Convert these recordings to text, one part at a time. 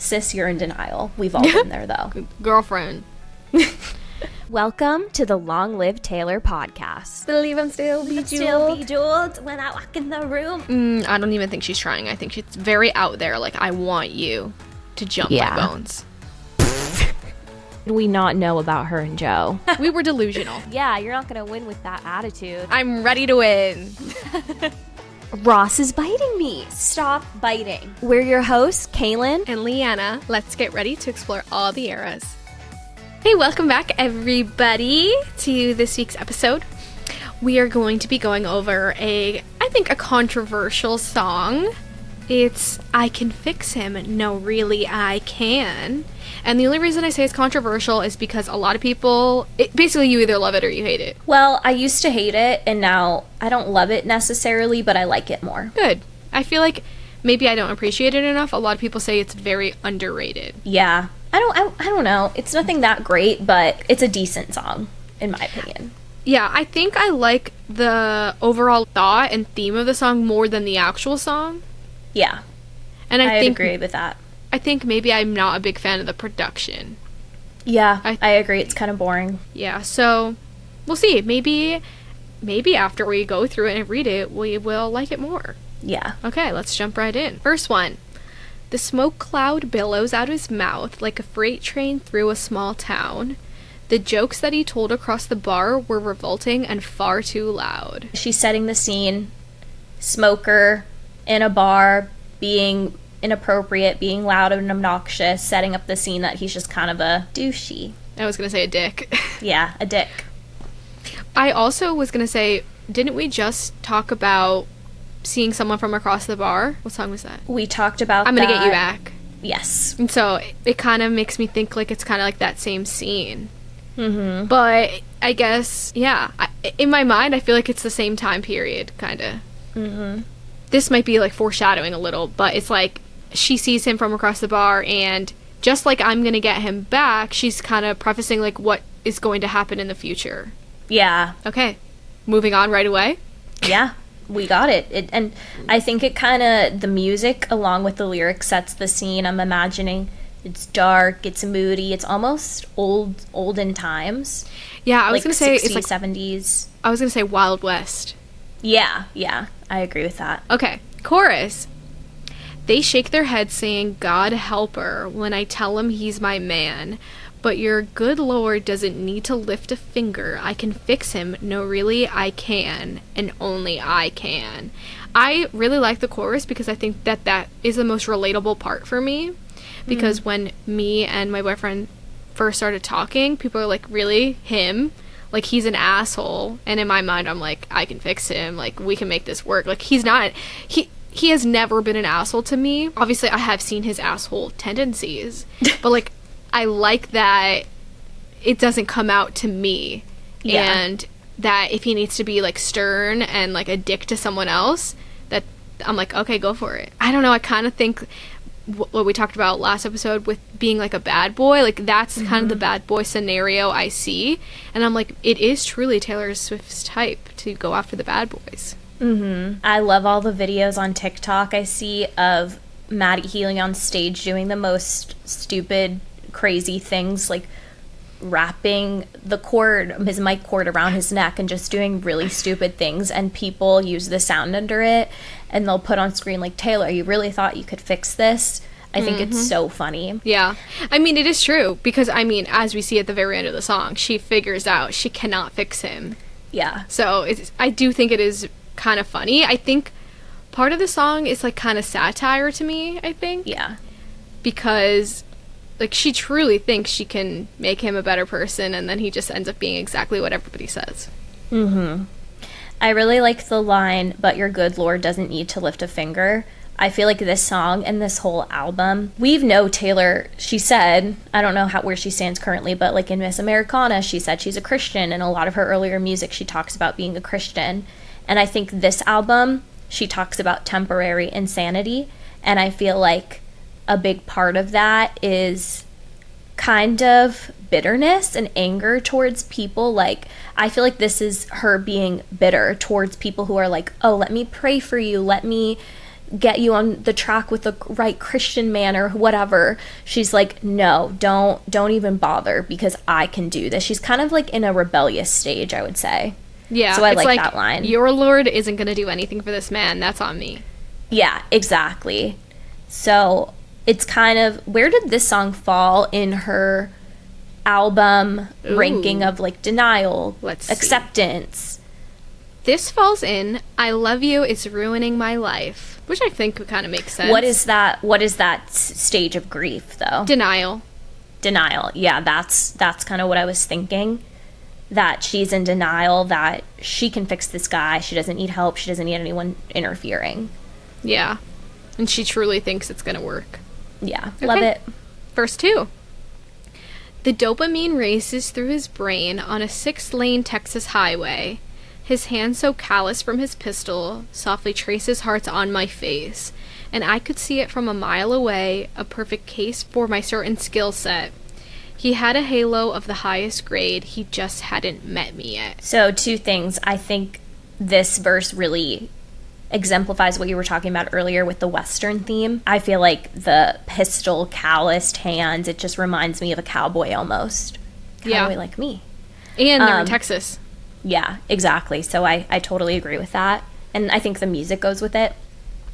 Sis, you're in denial. We've all been there, though. Girlfriend. Welcome to the Long Live Taylor podcast. Believe I'm still bejeweled when I walk in the room. I don't even think she's trying. I think she's very out there. Like, I want you to jump my bones. We not know about her and Joe. We were delusional. Yeah, you're not going to win with that attitude. I'm ready to win. Ross is biting me. Stop biting. We're your hosts, Kaylan and Leanna. Let's get ready to explore all the eras. Hey, welcome back, everybody, to this week's episode. We are going to be going over I think a controversial song. It's I Can Fix Him. No, really, I can. And the only reason I say it's controversial is because a lot of people, basically you either love it or you hate it. Well, I used to hate it, and now I don't love it necessarily, but I like it more. Good. I feel like maybe I don't appreciate it enough. A lot of people say it's very underrated. Yeah. I don't know. It's nothing that great, but it's a decent song, in my opinion. Yeah, I think I like the overall thought and theme of the song more than the actual song. Yeah. And I think agree with that. I think maybe I'm not a big fan of the production. Yeah, I agree. It's kind of boring. Yeah, so we'll see. Maybe after we go through it and read it, we will like it more. Yeah. Okay, let's jump right in. First one. The smoke cloud billows out his mouth like a freight train through a small town. The jokes that he told across the bar were revolting and far too loud. She's setting the scene. Smoker in a bar, being inappropriate, being loud and obnoxious, setting up the scene that he's just kind of a douchey. I was going to say a dick. Yeah, a dick. I also was going to say, didn't we just talk about seeing someone from across the bar? What song was that? We talked about I'm Gonna Get You Back. Yes. And so it kind of makes me think like it's kind of like that same scene. Mm-hmm. But I guess, yeah, in my mind, I feel like it's the same time period, kind of. Mm-hmm. This might be like foreshadowing a little, but it's like she sees him from across the bar, and just like I'm gonna get him back, she's kind of prefacing like what is going to happen in the future. Yeah. Okay, moving on right away. Yeah. We got it. And I think it kind of, the music along with the lyrics sets the scene. I'm imagining it's dark, it's moody, it's almost olden times. Yeah, I was going to say 60s, it's like 70s. I was going to say Wild West. Yeah, I agree with that. Okay, chorus. They shake their heads saying, God help her, when I tell him he's my man. But your good Lord doesn't need to lift a finger. I can fix him. No, really, I can. And only I can. I really like the chorus because I think that is the most relatable part for me. Because when me and my boyfriend first started talking, people are like, really? Him? Like, he's an asshole. And in my mind, I'm like, I can fix him. Like, we can make this work. Like, he's not... He has never been an asshole to me. Obviously, I have seen his asshole tendencies. But, like... I like that it doesn't come out to me. Yeah. And that if he needs to be like stern and like a dick to someone else, that I'm like, okay, go for it. I don't know, I kind of think what we talked about last episode with being like a bad boy, like that's kind of the bad boy scenario I see. And I'm like, it is truly Taylor Swift's type to go after the bad boys. I love all the videos on TikTok I see of Maddie Healy on stage doing the most stupid, crazy things, like wrapping his mic cord around his neck and just doing really stupid things, and people use the sound under it and they'll put on screen like, Taylor, you really thought you could fix this? I think it's so funny. Yeah. I mean, it is true because, I mean, as we see at the very end of the song, she figures out she cannot fix him. Yeah. So I do think it is kind of funny. I think part of the song is like kind of satire to me, I think. Yeah. Because like, she truly thinks she can make him a better person, and then he just ends up being exactly what everybody says. I really like the line, but your good Lord doesn't need to lift a finger. I feel like this song and this whole album, we've known Taylor, she said, I don't know where she stands currently, but like in Miss Americana, she said she's a Christian, and a lot of her earlier music, she talks about being a Christian. And I think this album, she talks about temporary insanity, and I feel like a big part of that is kind of bitterness and anger towards people. Like, I feel like this is her being bitter towards people who are like, oh, let me pray for you, let me get you on the track with the right Christian man or whatever. She's like, no, don't even bother, because I can do this. She's kind of like in a rebellious stage, I would say. Yeah. So I it's like that line. Your Lord isn't going to do anything for this man. That's on me. Yeah, exactly. So it's kind of, where did this song fall in her album ranking of like denial, acceptance? This falls in I Love You, It's Ruining My Life, which I think kind of makes sense. What is that stage of grief, though? Denial. Yeah, that's kind of what I was thinking. That she's in denial that she can fix this guy. She doesn't need help. She doesn't need anyone interfering. Yeah. And she truly thinks it's going to work. Yeah, love it. Verse 2. The dopamine races through his brain on a 6-lane Texas highway. His hand so callous from his pistol softly traces hearts on my face, and I could see it from a mile away, a perfect case for my certain skill set. He had a halo of the highest grade, he just hadn't met me yet. So 2 things. I think this verse really exemplifies what you were talking about earlier with the Western theme. I feel like the pistol, calloused hands, it just reminds me of a cowboy almost. Cowboy like me. And they're in Texas. Yeah, exactly. So I totally agree with that. And I think the music goes with it.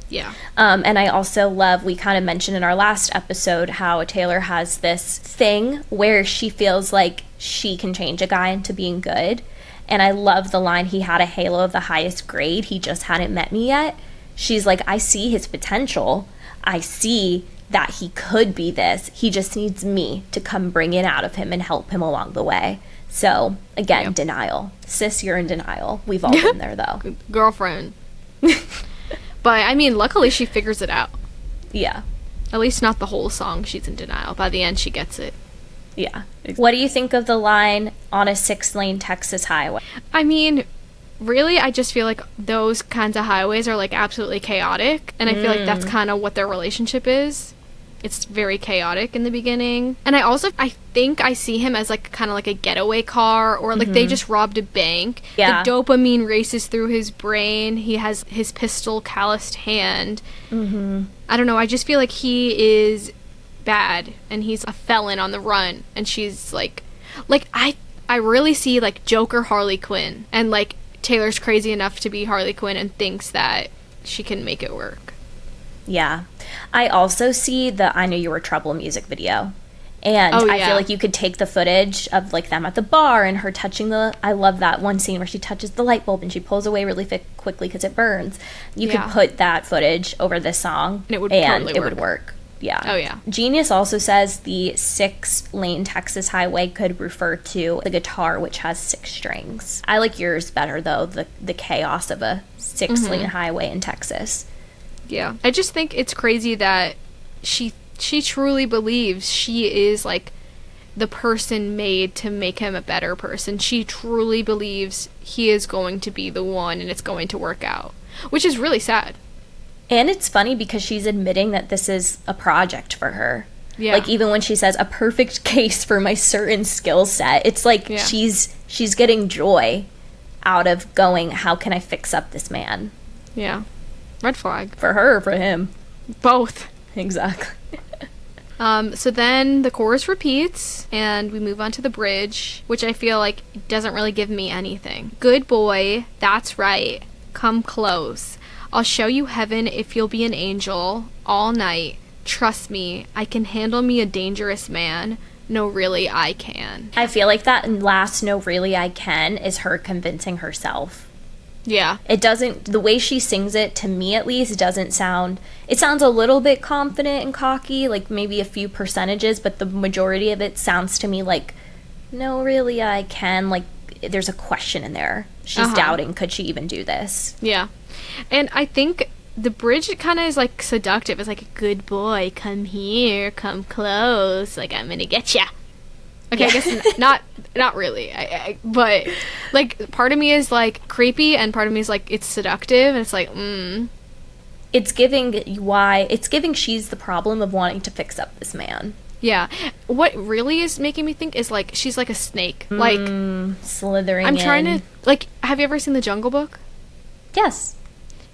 Yeah. And I also love, we kind of mentioned in our last episode how Taylor has this thing where she feels like she can change a guy into being good. And I love the line, he had a halo of the highest grade, he just hadn't met me yet. She's like, I see his potential. I see that he could be this. He just needs me to come bring it out of him and help him along the way. So, again, denial. Sis, you're in denial. We've all been there, though. Girlfriend. But, I mean, luckily she figures it out. Yeah. At least not the whole song she's in denial. By the end, she gets it. Yeah. What do you think of the line, on a 6-lane Texas highway? I mean, really, I just feel like those kinds of highways are, like, absolutely chaotic. And I feel like that's kind of what their relationship is. It's very chaotic in the beginning. And I think I see him as, like, kind of like a getaway car, or, like, they just robbed a bank. Yeah. The dopamine races through his brain. He has his pistol calloused hand. I don't know. I just feel like he is bad, and he's a felon on the run, and she's, like, I really see, like, Joker Harley Quinn, and, like, Taylor's crazy enough to be Harley Quinn and thinks that she can make it work. Yeah. I also see the I Knew You Were Trouble music video. And I feel like you could take the footage of, like, them at the bar and her touching I love that one scene where she touches the light bulb and she pulls away really quickly because it burns. You could put that footage over this song and it would would work. Yeah. Oh, yeah. Genius also says the 6-lane Texas highway could refer to the guitar, which has 6 strings. I like yours better, though, the chaos of a 6-lane highway in Texas. Yeah. I just think it's crazy that she truly believes she is, like, the person made to make him a better person. She truly believes he is going to be the one and it's going to work out, which is really sad. And it's funny because she's admitting that this is a project for her. Yeah. Like, even when she says a perfect case for my certain skill set, it's like she's getting joy out of going, how can I fix up this man? Yeah. Red flag. For her or for him? Both. Exactly. So then the chorus repeats, and we move on to the bridge, which I feel like doesn't really give me anything. Good boy, that's right. Come close. I'll show you heaven if you'll be an angel all night. Trust me, I can handle me a dangerous man. No, really, I can. I feel like that last no, really, I can is her convincing herself. Yeah. It doesn't, the way she sings it, to me at least, doesn't sound, it sounds a little bit confident and cocky, like maybe a few percentages, but the majority of it sounds to me like, no, really, I can. Like, there's a question in there. She's doubting, could she even do this? Yeah. And I think the bridge kind of is, like, seductive. It's like, good boy, come here, come close, like, I'm gonna get ya. Okay, yeah. I guess not really. But, like, part of me is, like, creepy, and part of me is, like, it's seductive, and it's like, It's giving she's the problem of wanting to fix up this man. Yeah. What really is making me think is, like, she's like a snake. Like, slithering I'm trying to, like, have you ever seen The Jungle Book? Yes.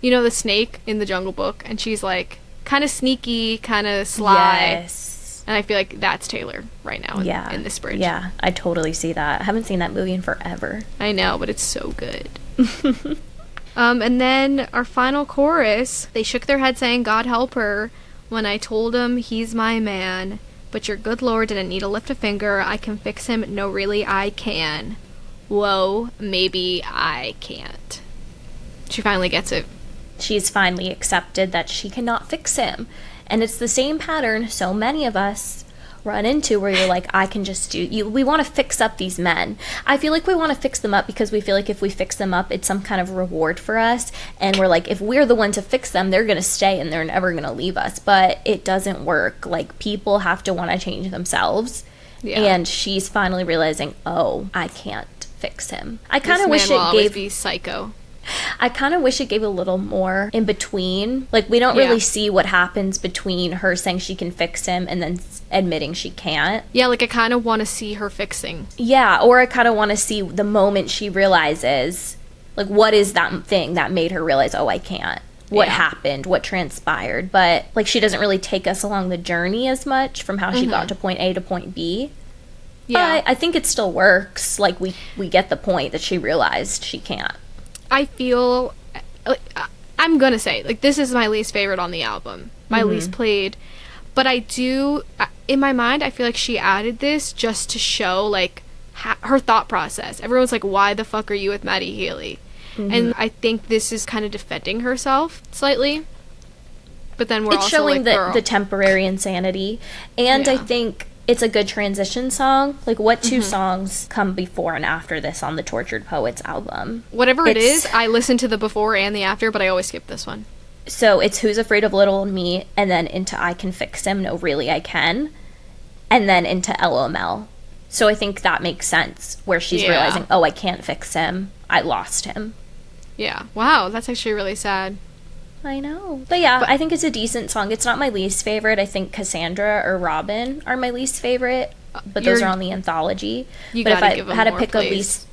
You know the snake in the Jungle Book, and she's like kind of sneaky, kind of sly. Yes. And I feel like that's Taylor right now in this bridge. Yeah, I totally see that. I haven't seen that movie in forever. I know, but it's so good. And then our final chorus, they shook their head saying, God help her, when I told him he's my man, but your good Lord didn't need to lift a finger. I can fix him. No, really, I can. Whoa, maybe I can't. She finally gets it. She's finally accepted that she cannot fix him. And it's the same pattern so many of us run into, where you're like, I can just do you. We want to fix up these men. I feel like we want to fix them up because we feel like if we fix them up, it's some kind of reward for us. And we're like, if we're the one to fix them, they're going to stay and they're never going to leave us. But it doesn't work. Like, people have to want to change themselves. Yeah. And she's finally realizing, oh, I can't fix him. I kind of wish it gave be psycho. I kind of wish it gave a little more in between. Like, we don't really see what happens between her saying she can fix him and then admitting she can't. Yeah, like, I kind of want to see her fixing. Yeah, or I kind of want to see the moment she realizes, like, what is that thing that made her realize, oh, I can't? What happened? What transpired? But, like, she doesn't really take us along the journey as much from how she got to point A to point B. Yeah. But I think it still works. Like, we get the point that she realized she can't. I feel, I'm gonna say, like, this is my least favorite on the album. My least played. But I do, in my mind, I feel like she added this just to show, like, her thought process. Everyone's like, why the fuck are you with Maddie Healy? And I think this is kind of defending herself slightly. But then we're it's also showing like, the temporary insanity. And I think it's a good transition song. Like, what two songs come before and after this on the Tortured Poets album? Whatever it is, I listen to the before and the after, but I always skip this one. So it's Who's Afraid of Little Me, and then into I Can Fix Him, No Really I Can, and then into LOML. So I think that makes sense, where she's realizing, oh, I can't fix him. I lost him. Yeah. Wow, that's actually really sad. I know. But yeah, I think it's a decent song. It's not my least favorite. I think Cassandra or Robin are my least favorite, but those are on the anthology. You but gotta if I give them had to more pick plays. a least...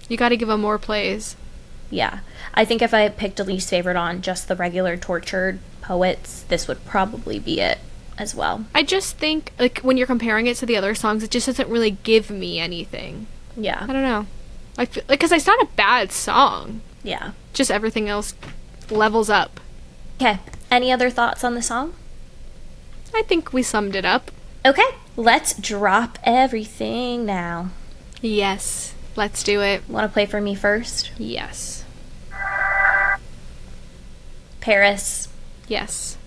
You gotta give them more plays. Yeah. I think if I picked a least favorite on just the regular Tortured Poets, this would probably be it as well. I just think, like, when you're comparing it to the other songs, it just doesn't really give me anything. Yeah. I don't know. I feel, like, because it's not a bad song. Yeah. Just everything else levels up. Okay. Any other thoughts on the song? I think we summed it up. Okay. Let's drop everything now. Yes. Let's do it. Want to play for me first? Yes. Paris. Yes.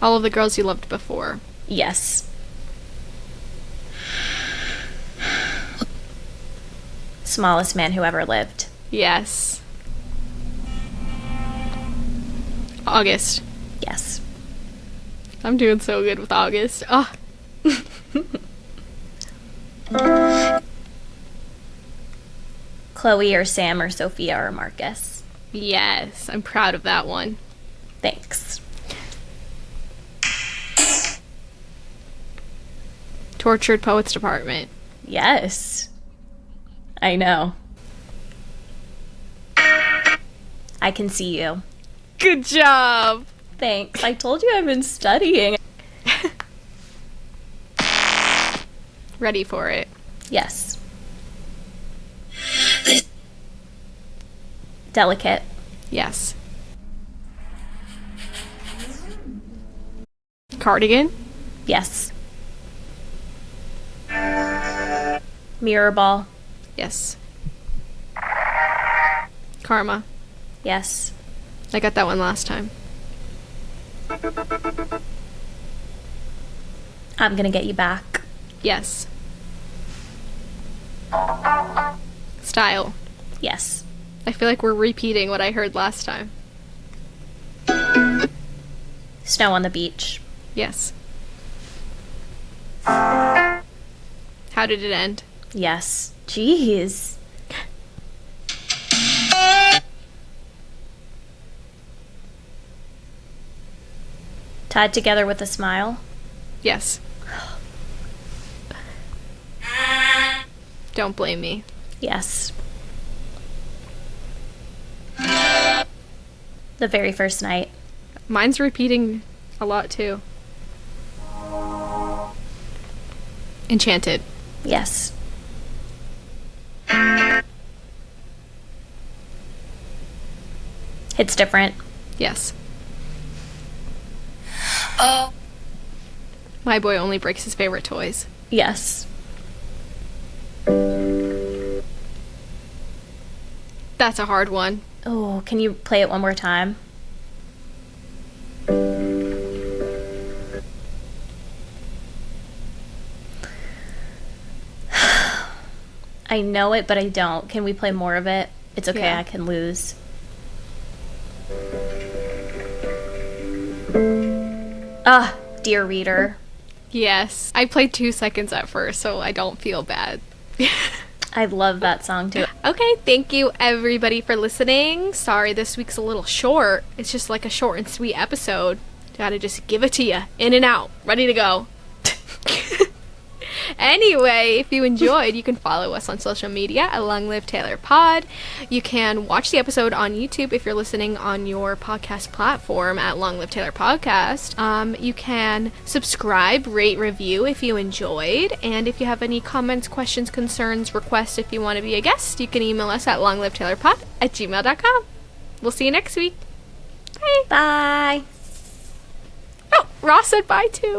All of the girls you loved before. Yes. Smallest man who ever lived. Yes. August. Yes. I'm doing so good with August. Oh. Chloe or Sam or Sophia or Marcus. Yes, I'm proud of that one. Thanks. Tortured Poets Department. Yes. I know. I Can See You. Good job. Thanks. I told you I've been studying. Ready for it. Yes. Delicate. Yes. Cardigan. Yes. Mirror Ball. Yes. Karma. Yes. I got that one last time. I'm Gonna Get You Back. Yes. Style. Yes. I feel like we're repeating what I heard last time. Snow on the Beach. Yes. How did it end? Yes. Jeez. Tied Together with a Smile. Yes. Don't blame me. Yes. The very first night. Mine's repeating a lot too. Enchanted. Yes. It's different. Yes. Oh. My boy only breaks his favorite toys. Yes. That's a hard one. Oh, can you play it one more time? I know it, but I don't. Can we play more of it? It's okay, Yeah. I can lose. Ah, dear reader. Yes. I played 2 seconds at first, so I don't feel bad. I love that song too. Okay, thank you everybody for listening. Sorry this week's a little short. It's just like a short and sweet episode. Gotta just give it to you, in and out, ready to go. Anyway, if you enjoyed, you can follow us on social media at Long Live Taylor Pod. You can watch the episode on YouTube if you're listening on your podcast platform at Long Live Taylor Podcast. You can subscribe, rate, review if you enjoyed. And if you have any comments, questions, concerns, requests, if you want to be a guest, you can email us at longlivetaylorpod@gmail.com. We'll see you next week. Bye. Bye. Oh, Ross said bye too.